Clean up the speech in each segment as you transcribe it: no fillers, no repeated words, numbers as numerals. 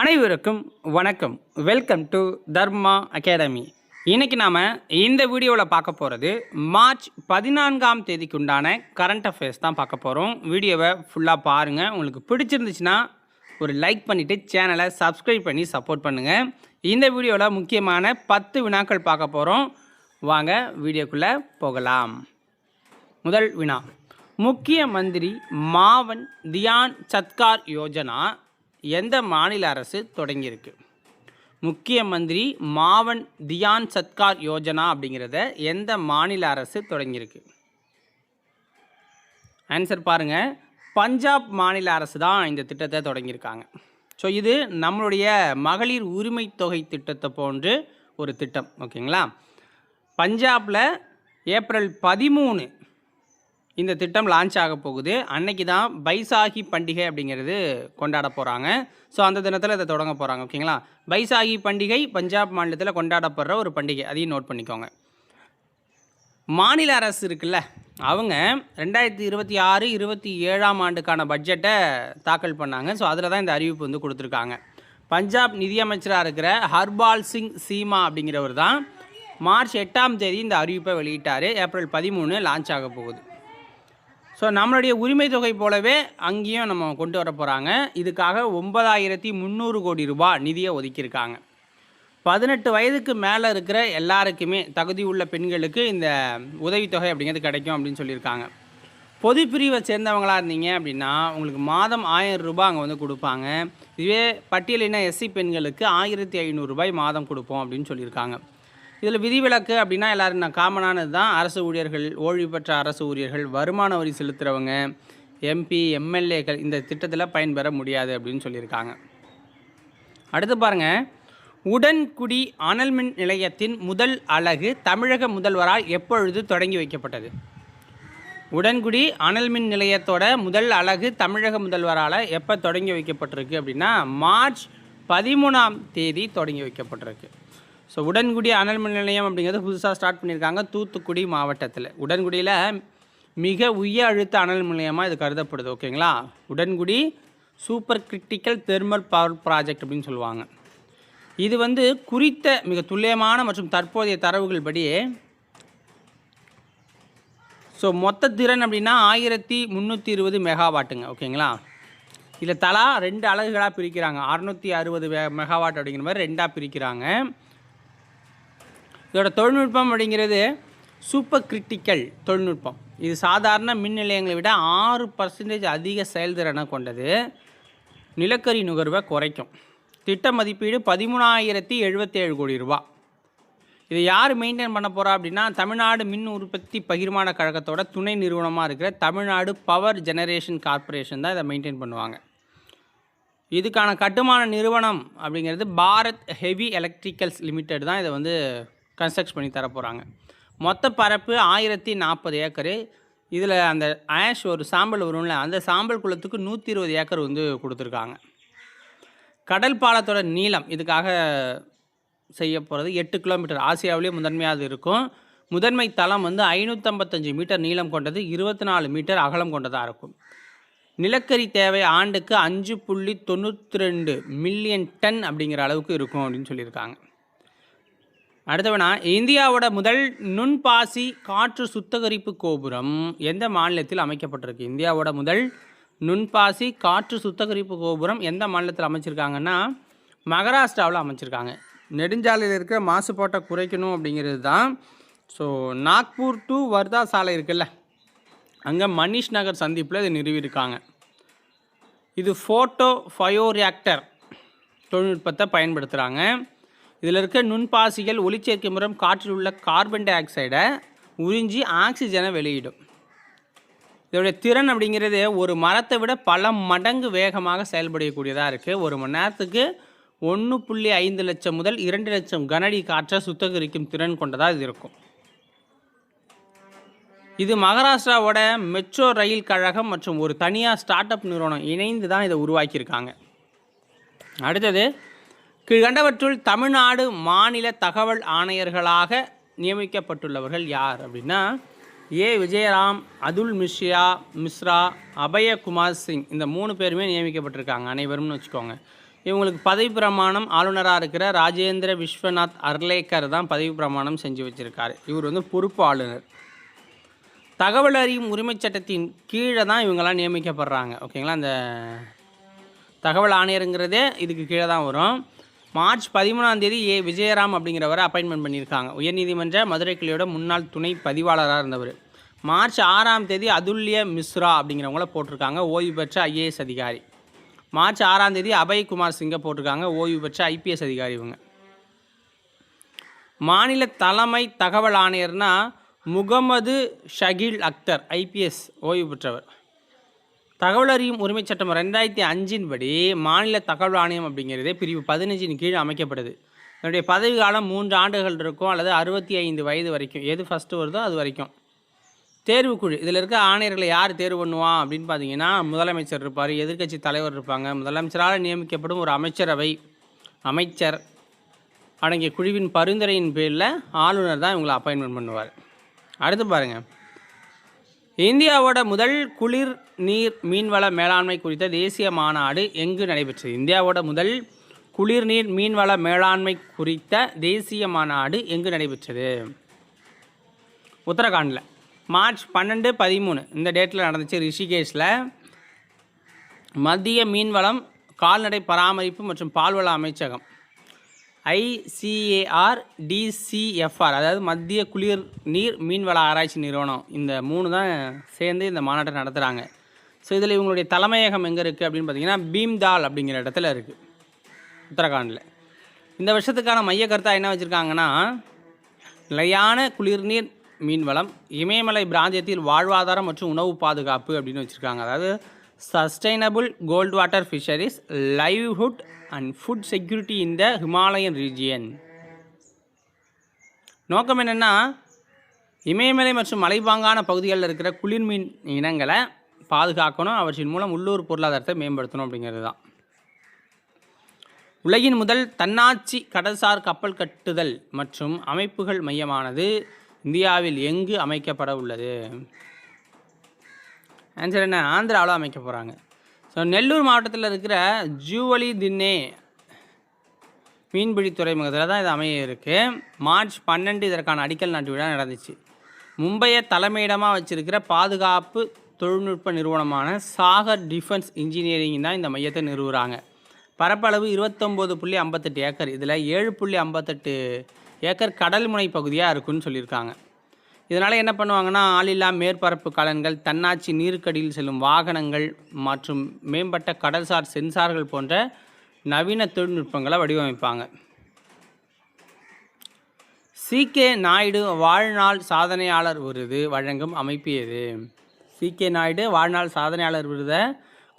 அனைவருக்கும் வணக்கம். Welcome to Dharma academy. இன்றைக்கி நாம் இந்த வீடியோவில் பார்க்க போகிறது மார்ச் 14ஆம் தேதிக்கு உண்டான கரண்ட் அஃபேர்ஸ் தான் பார்க்க போகிறோம். வீடியோவை ஃபுல்லாக பாருங்கள். உங்களுக்கு பிடிச்சிருந்துச்சுன்னா ஒரு லைக் பண்ணிவிட்டு சேனலை சப்ஸ்கிரைப் பண்ணி சப்போர்ட் பண்ணுங்கள். இந்த வீடியோவில் முக்கியமான 10 வினாக்கள் பார்க்க போகிறோம். வாங்க வீடியோக்குள்ளே போகலாம். முதல் வினா, முக்கிய மந்திரி மாவன் தியான் சத்கார் யோஜனா எந்த மாநில அரசு தொடங்கியிருக்கு? முக்கிய மந்திரி மாவன் தியான் சத்கார் யோஜனா அப்படிங்கிறத எந்த மாநில அரசு தொடங்கியிருக்கு? ஆன்சர் பாருங்கள், பஞ்சாப் மாநில அரசு தான் இந்த திட்டத்தை தொடங்கியிருக்காங்க. ஸோ இது நம்மளுடைய மகளிர் உரிமை தொகை திட்டத்தை போன்று ஒரு திட்டம். ஓகேங்களா? பஞ்சாபில் ஏப்ரல் 13 இந்த திட்டம் லான்ச் ஆக போகுது. அன்னைக்கு தான் பைசாகி பண்டிகை அப்படிங்கிறது கொண்டாட போகிறாங்க. ஸோ அந்த தினத்தில் இதை தொடங்க போகிறாங்க. ஓகேங்களா? பைசாகி பண்டிகை பஞ்சாப் மாநிலத்தில் கொண்டாடப்படுற ஒரு பண்டிகை, அதையும் நோட் பண்ணிக்கோங்க. மாநில அரசு இருக்குல்ல, அவங்க 2026-27ஆம் ஆண்டுக்கான பட்ஜெட்டை தாக்கல் பண்ணாங்க. ஸோ அதில் தான் இந்த அறிவிப்பு வந்து கொடுத்துருக்காங்க. பஞ்சாப் நிதியமைச்சராக இருக்கிற ஹர்பால் சிங் சீமா அப்படிங்கிறவர் தான் மார்ச் 8ஆம் தேதி இந்த அறிவிப்பை வெளியிட்டார். ஏப்ரல் 13 லான்ச் ஆக போகுது. ஸோ நம்மளுடைய உரிமை தொகை போலவே அங்கேயும் நம்ம கொண்டு வர போகிறாங்க. இதுக்காக 9300 கோடி ரூபாய் நிதியை ஒதுக்கியிருக்காங்க. 18 வயதுக்கு மேலே இருக்கிற எல்லாருக்குமே, தகுதி உள்ள பெண்களுக்கு இந்த உதவித்தொகை அப்படிங்கிறது கிடைக்கும் அப்படின்னு சொல்லியிருக்காங்க. பொது பிரிவை சேர்ந்தவங்களாக இருந்தீங்க அப்படின்னா உங்களுக்கு மாதம் 1000 ரூபாய் அங்கே வந்து கொடுப்பாங்க. இதுவே பட்டியலின எஸ்சி பெண்களுக்கு 1500 ரூபாய் மாதம் கொடுப்போம் அப்படின்னு சொல்லியிருக்காங்க. இதில் விதிவிலக்கு அப்படின்னா எல்லோரும் காமனானது தான். அரசு ஊழியர்கள், ஓய்வு பெற்ற அரசு ஊழியர்கள், வருமான வரி செலுத்துகிறவங்க, எம்பி, எம்எல்ஏக்கள் இந்த திட்டத்தில் பயன்பெற முடியாது அப்படின்னு சொல்லியிருக்காங்க. அடுத்து பாருங்கள், உடன்குடி அனல் மின் நிலையத்தின் முதல் அலகு தமிழக முதல்வரால் எப்பொழுது தொடங்கி வைக்கப்பட்டது? உடன்குடி அனல் மின் நிலையத்தோட முதல் அலகு தமிழக முதல்வரால் எப்போ தொடங்கி வைக்கப்பட்டிருக்கு அப்படின்னா மார்ச் 13ஆம் தேதி தொடங்கி வைக்கப்பட்டிருக்கு. ஸோ உடன்குடி அனல் மின் நிலையம் அப்படிங்கிறது புதுசாக ஸ்டார்ட் பண்ணியிருக்காங்க தூத்துக்குடி மாவட்டத்தில். உடன்குடியில் மிக உயர் அழுத்த அனல் மின் நிலையமாக இது கருதப்படுது. ஓகேங்களா? Udangudi super critical thermal power project அப்படின்னு சொல்லுவாங்க. இது வந்து குறித்த மிக துல்லியமான மற்றும் தற்போதைய தரவுகள் படி ஸோ மொத்த திறன் அப்படின்னா 1320 மெகாவாட்டுங்க. ஓகேங்களா? இதில் தலா 2 அலகுகளாக பிரிக்கிறாங்க. 660 மெகாவாட் அப்படிங்கிற மாதிரி 2ஆக பிரிக்கிறாங்க. இதோட தொழில்நுட்பம் அப்படிங்கிறது சூப்பர் கிரிட்டிக்கல் தொழில்நுட்பம். இது சாதாரண மின் நிலையங்களை விட 6% அதிக செயல்திறனை கொண்டது. நிலக்கரி நுகர்வை குறைக்கும். திட்ட மதிப்பீடு 13,077 கோடி ரூபா. இதை யார் மெயின்டைன் பண்ண போகிறா அப்படின்னா தமிழ்நாடு மின் உற்பத்தி பகிர்மான கழகத்தோட துணை நிறுவனமாக இருக்கிற தமிழ்நாடு பவர் ஜெனரேஷன் கார்ப்பரேஷன் தான் இதை மெயின்டைன் பண்ணுவாங்க. இதுக்கான கட்டுமான நிறுவனம் அப்படிங்கிறது பாரத் ஹெவி எலக்ட்ரிக்கல்ஸ் லிமிடெட் தான் இதை வந்து கன்ஸ்ட்ரக்ட் பண்ணி தர போகிறாங்க. மொத்த பரப்பு 1040 ஏக்கரு. இதில் அந்த ஆஷ் ஒரு சாம்பல் வரும்ல, அந்த சாம்பல் குளத்துக்கு 120 ஏக்கர் வந்து கொடுத்துருக்காங்க. கடல் பாலத்தோட நீளம் இதுக்காக செய்ய போகிறது 8 கிலோமீட்டர். ஆசியாவிலேயே முதன்மையாக இருக்கும். முதன்மை தளம் வந்து 555 மீட்டர் நீளம் கொண்டது, 24 மீட்டர் அகலம் கொண்டதாக இருக்கும். நிலக்கரி தேவை ஆண்டுக்கு 5.92 மில்லியன் டன் அப்படிங்கிற அளவுக்கு இருக்கும் அப்படின்னு சொல்லியிருக்காங்க. அடுத்தவனா, இந்தியாவோட முதல் நுண்பாசி காற்று சுத்திகரிப்பு கோபுரம் எந்த மாநிலத்தில் அமைக்கப்பட்டிருக்கு? இந்தியாவோட முதல் நுண்பாசி காற்று சுத்திகரிப்பு கோபுரம் எந்த மாநிலத்தில் அமைச்சிருக்காங்கன்னா மகாராஷ்டிராவில் அமைச்சிருக்காங்க. நெடுஞ்சாலையில் இருக்கிற மாசுபாட்டை குறைக்கணும் அப்படிங்கிறது தான். ஸோ நாக்பூர் டு வர்தா சாலை இருக்குல்ல, அங்கே மனிஷ் நகர் சந்திப்பில் இதை நிறுவியிருக்காங்க. இது ஃபோட்டோ பயோரியாக்டர் தொழில்நுட்பத்தை பயன்படுத்துகிறாங்க. இதில் இருக்க நுண்பாசிகள் ஒளிச்சேர்க்கை மூலம் காற்றில் உள்ள கார்பன் டை ஆக்சைடை உறிஞ்சி ஆக்சிஜனை வெளியிடும். இதோடைய திறன் அப்படிங்கிறது ஒரு மரத்தை விட பல மடங்கு வேகமாக செயல்படக்கூடியதாக இருக்குது. ஒரு மணி நேரத்துக்கு 1.5 லட்சம் முதல் 2 லட்சம் கனஅடி காற்றை சுத்திகரிக்கும் திறன் கொண்டதாக இது இருக்கும். இது மகாராஷ்டிராவோட மெட்ரோ ரயில் கழகம் மற்றும் ஒரு தனியார் ஸ்டார்ட் அப் நிறுவனம் இணைந்து தான் இதை உருவாக்கியிருக்காங்க. அடுத்தது, கீழ்கண்டவற்றுள் தமிழ்நாடு மாநில தகவல் ஆணையர்களாக நியமிக்கப்பட்டுள்ளவர்கள் யார் அப்படின்னா ஏ விஜயராம், அதுல் மிஸ்ரா, அபயகுமார் சிங் இந்த 3 பேருமே நியமிக்கப்பட்டிருக்காங்க அனைவரும்னு வச்சுக்கோங்க. இவங்களுக்கு பதவி பிரமாணம் ஆளுநராக இருக்கிற ராஜேந்திர விஸ்வநாத் அர்லேக்கர் தான் பதவி பிரமாணம் செஞ்சு வச்சுருக்காரு. இவர் வந்து பொறுப்பு ஆளுநர். தகவல் அறியும் உரிமை சட்டத்தின் கீழே தான் இவங்கெல்லாம் நியமிக்கப்படுறாங்க. ஓகேங்களா, அந்த தகவல் ஆணையருங்கிறதே இதுக்கு கீழே தான் வரும். மார்ச் 13 விஜயராம் அப்படிங்கிறவரை அப்பாயின்மெண்ட் பண்ணியிருக்காங்க. உயர்நீதிமன்ற மதுரை கிளையோட முன்னாள் துணை பதிவாளராக இருந்தவர். மார்ச் 6 அதுல்ய மிஸ்ரா அப்படிங்கிறவங்கள போட்டிருக்காங்க, ஓய்வு பெற்ற ஐஏஎஸ் அதிகாரி. மார்ச் 6 அபய் குமார் சிங்கை போட்டிருக்காங்க, ஓய்வு பெற்ற ஐபிஎஸ் அதிகாரி. இவங்க மாநில தலைமை தகவல் ஆணையர்னா முகமது ஷகீல் அக்தர், ஐபிஎஸ், ஓய்வு பெற்றவர். தகவல் அறியும் உரிமை சட்டம் 2005 படி மாநில தகவல் ஆணையம் அப்படிங்கிறதே பிரிவு 15 கீழ் அமைக்கப்படுது. இதனுடைய பதவி காலம் 3 ஆண்டுகள் இருக்கும், அல்லது 65 வயது வரைக்கும். எது ஃபஸ்ட்டு வருதோ அது வரைக்கும். தேர்வுக்குழு, இதில் இருக்க ஆணையர்களை யார் தேர்வு பண்ணுவான் அப்படின்னு பார்த்தீங்கன்னா, முதலமைச்சர் இருப்பார், எதிர்க்கட்சி தலைவர் இருப்பாங்க, முதலமைச்சரால் நியமிக்கப்படும் ஒரு அமைச்சர் அடங்கிய குழுவின் பரிந்துரையின் பேரில் ஆளுநர் தான் இவங்களை அப்பாயின்மெண்ட் பண்ணுவார். அடுத்து பாருங்கள், இந்தியாவோட முதல் குளிர் நீர் மீன்வள மேலாண்மை குறித்த தேசிய மாநாடு எங்கு நடைபெற்றது? இந்தியாவோட முதல் குளிர்நீர் மீன்வள மேலாண்மை குறித்த தேசிய மாநாடு எங்கு நடைபெற்றது? உத்தரகாண்டில். மார்ச் 12, 13 இந்த டேட்டில் நடந்துச்சு. ரிஷிகேஷில் மத்திய மீன்வளம், கால்நடை பராமரிப்பு மற்றும் பால்வள அமைச்சகம், ICAR DCFR, அதாவது மத்திய குளிர் நீர் மீன்வள ஆராய்ச்சி நிறுவனம், இந்த 3 தான் சேர்ந்து இந்த மாநாட்டை நடத்துகிறாங்க. ஸோ இதில் இவங்களுடைய தலைமையகம் எங்கே இருக்குது அப்படின்னு பார்த்தீங்கன்னா, பீம்தால் அப்படிங்கிற இடத்துல இருக்குது, உத்தரகாண்டில். இந்த வருஷத்துக்கான மைய கருத்தாக என்ன வச்சுருக்காங்கன்னா, நிலையான குளிர்நீர் மீன்வளம், இமயமலை பிராந்தியத்தில் வாழ்வாதாரம் மற்றும் உணவு பாதுகாப்பு அப்படின்னு வச்சுருக்காங்க. அதாவது sustainable cold water fisheries, livelihood and food security in the Himalayan region. நோக்கம் என்னென்னா, இமயமலை மற்றும் மலைப்பாங்கான பகுதிகளில் இருக்கிற குளிர்மீன் இனங்களை பாதுகாக்கணும், அவற்றின் மூலம் உள்ளூர் பொருளாதாரத்தை மேம்படுத்தணும் அப்படிங்கிறது தான். உலகின் முதல் தன்னாட்சி கடல்சார் கப்பல் கட்டுதல் மற்றும் அமைப்புகள் மையமானது இந்தியாவில் எங்கு அமைக்கப்பட உள்ளது? ஆன்சர் என்ன? ஆந்திராவில் அமைக்க போகிறாங்க. ஸோ நெல்லூர் மாவட்டத்தில் இருக்கிற ஜூவலி தின்னே மீன்பிடி துறைமுகத்தில் தான் இது அமைய இருக்குது. மார்ச் 12 இதற்கான அடிக்கல் நாட்டு விழா நடந்துச்சு. மும்பையை தலைமையிடமாக வச்சுருக்கிற பாதுகாப்பு தொழில்நுட்ப நிறுவனமான சாகர் டிஃபென்ஸ் இன்ஜினியரிங் தான் இந்த மையத்தை நிறுவுகிறாங்க. பரப்பளவு 29.58 ஏக்கர். இதில் 7.58 ஏக்கர் கடல் முனை பகுதியாக இருக்குன்னு சொல்லியிருக்காங்க. இதனால் என்ன பண்ணுவாங்கன்னா, ஆளில்லா மேற்பரப்பு கலன்கள், தன்னாட்சி நீருக்கடியில் செல்லும் வாகனங்கள் மற்றும் மேம்பட்ட கடல்சார் சென்சார்கள் போன்ற நவீன தொழில்நுட்பங்களை வடிவமைப்பாங்க. CK நாயுடு வாழ்நாள் சாதனையாளர் விருது வழங்கும் அமைப்பு எது? CK நாயுடு வாழ்நாள் சாதனையாளர் விருதை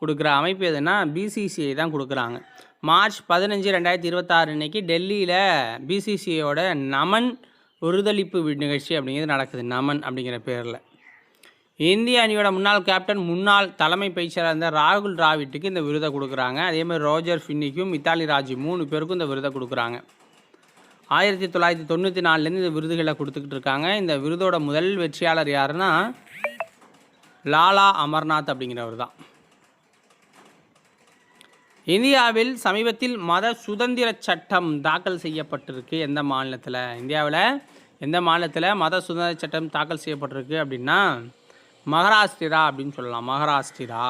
கொடுக்குற அமைப்பு எதுன்னா BCCI தான் கொடுக்குறாங்க. மார்ச் 15, 2026 அன்னைக்கு டெல்லியில் BCCIயோட நமன் விருதளிப்பு நிகழ்ச்சி அப்படிங்கிறது நடக்குது. நமன் அப்படிங்கிற பேரில் இந்திய அணியோட முன்னாள் கேப்டன், முன்னாள் தலைமை பயிற்சியாளர் இருந்த ராகுல் டிராவிட்டுக்கு இந்த விருதை கொடுக்குறாங்க. அதேமாதிரி ரோஜர் ஃபின்னிக்கும் மித்தாலி ராஜ் 3 பேருக்கும் இந்த விருதை கொடுக்குறாங்க. 1994 இந்த விருதுகளை கொடுத்துக்கிட்டு இருக்காங்க. இந்த விருதோட முதல் வெற்றியாளர் யாருன்னா லாலா அமர்நாத் அப்படிங்கிறவர் தான். இந்தியாவில் சமீபத்தில் மத சுதந்திர சட்டம் தாக்கல் செய்யப்பட்டிருக்கு எந்த மாநிலத்தில்? இந்தியாவில் எந்த மாநிலத்தில் மத சுதந்திர சட்டம் தாக்கல் செய்யப்பட்டிருக்கு அப்படின்னா மகாராஷ்டிரா அப்படின்னு சொல்லலாம். மகாராஷ்டிரா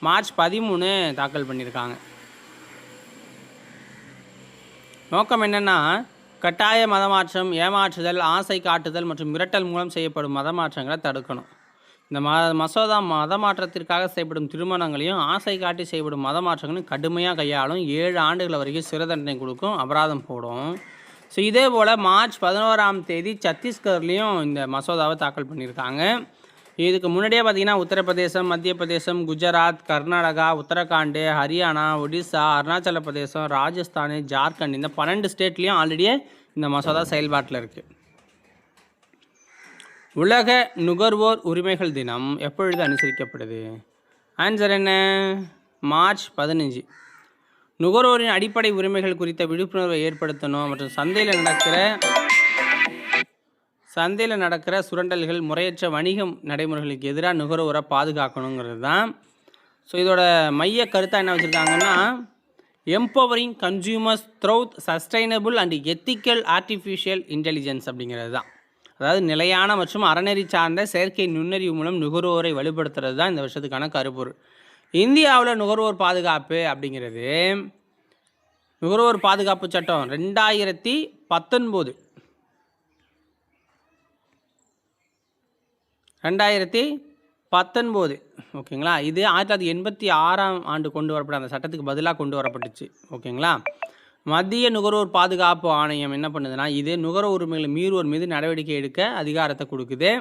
மார்ச் 13 தாக்கல் பண்ணியிருக்காங்க. நோக்கம் என்னென்னா, கட்டாய மதமாற்றம், ஏமாற்றுதல், ஆசை காட்டுதல் மற்றும் மிரட்டல் மூலம் செய்யப்படும் மதமாற்றங்களை தடுக்கணும். இந்த மசோதா மதமாற்றத்திற்காக செய்யப்படும் திருமணங்களையும் ஆசை காட்டி செய்யப்படும் மதமாற்றங்களையும் கடுமையாக கையாளும். 7 ஆண்டுகள் வரைக்கும் சிறை தண்டனை கொடுக்கும், அபராதம் போடும். ஸோ இதே போல் மார்ச் 11 சத்தீஸ்கர்லேயும் இந்த மசோதாவை தாக்கல் பண்ணியிருக்காங்க. இதுக்கு முன்னாடியே பார்த்திங்கன்னா உத்தரப்பிரதேசம், மத்திய பிரதேசம், குஜராத், கர்நாடகா, உத்தரகாண்ட், ஹரியானா, ஒடிசா, அருணாச்சல பிரதேசம், ராஜஸ்தான், ஜார்க்கண்ட் இந்த 12 ஸ்டேட்லேயும் ஆல்ரெடியே இந்த மசோதா செயல்பாட்டில் இருக்குது. உலக நுகர்வோர் உரிமைகள் தினம் எப்பொழுது அனுசரிக்கப்படுது? ஆன்சர் என்ன? மார்ச் 15. நுகர்வோரின் அடிப்படை உரிமைகள் குறித்த விழிப்புணர்வை ஏற்படுத்தணும் மற்றும் சந்தையில் நடக்கிற சுரண்டல்கள், முறையற்ற வணிக நடைமுறைகளுக்கு எதிராக நுகர்வோரை பாதுகாக்கணுங்கிறது தான். ஸோ இதோட மைய கருத்தாக என்ன வச்சுருக்காங்கன்னா, empowering consumers through sustainable and ethical artificial intelligence அப்படிங்கிறது தான். அதாவது நிலையான மற்றும் அறநெறி சார்ந்த செயற்கை நுண்ணறிவு மூலம் நுகர்வோரை வலுப்படுத்துறது தான் இந்த வருஷத்துக்கான கருப்பொருள். இந்தியாவில் நுகர்வோர் பாதுகாப்பு அப்படிங்கிறது நுகர்வோர் பாதுகாப்பு சட்டம் 2019 ஓகேங்களா. இது 1986ஆம் ஆண்டு கொண்டு வரப்பட்ட அந்த சட்டத்துக்கு பதிலாக கொண்டு வரப்பட்டுச்சு. ஓகேங்களா. மத்திய நுகர்வோர் பாதுகாப்பு ஆணையம் என்ன பண்ணுதுன்னா, இது நுகர்வோர் உரிமைகளை மீறுவோர் மீது நடவடிக்கை எடுக்க அதிகாரத்தை கொடுக்குது.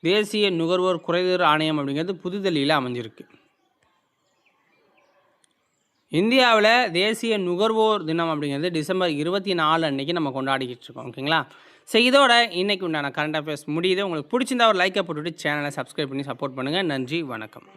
தேசிய நுகர்வோர் குறைதீர் ஆணையம் அப்படிங்கிறது புதுதில்லியில் அமைஞ்சிருக்கு. இந்தியாவில் தேசிய நுகர்வோர் தினம் அப்படிங்கிறது டிசம்பர் 24 அன்றைக்கி நம்ம கொண்டாடிக்கிட்டு இருக்கோம். ஓகேங்களா. ஸோ இதோட இன்றைக்கி உண்டான கரண்ட் அஃபேர்ஸ் முடியுது. உங்களுக்கு பிடிச்சிருந்தா ஒரு லைக்கை போட்டுவிட்டு சேனலை சப்ஸ்கிரைப் பண்ணி சப்போர்ட் பண்ணுங்கள். நன்றி, வணக்கம்.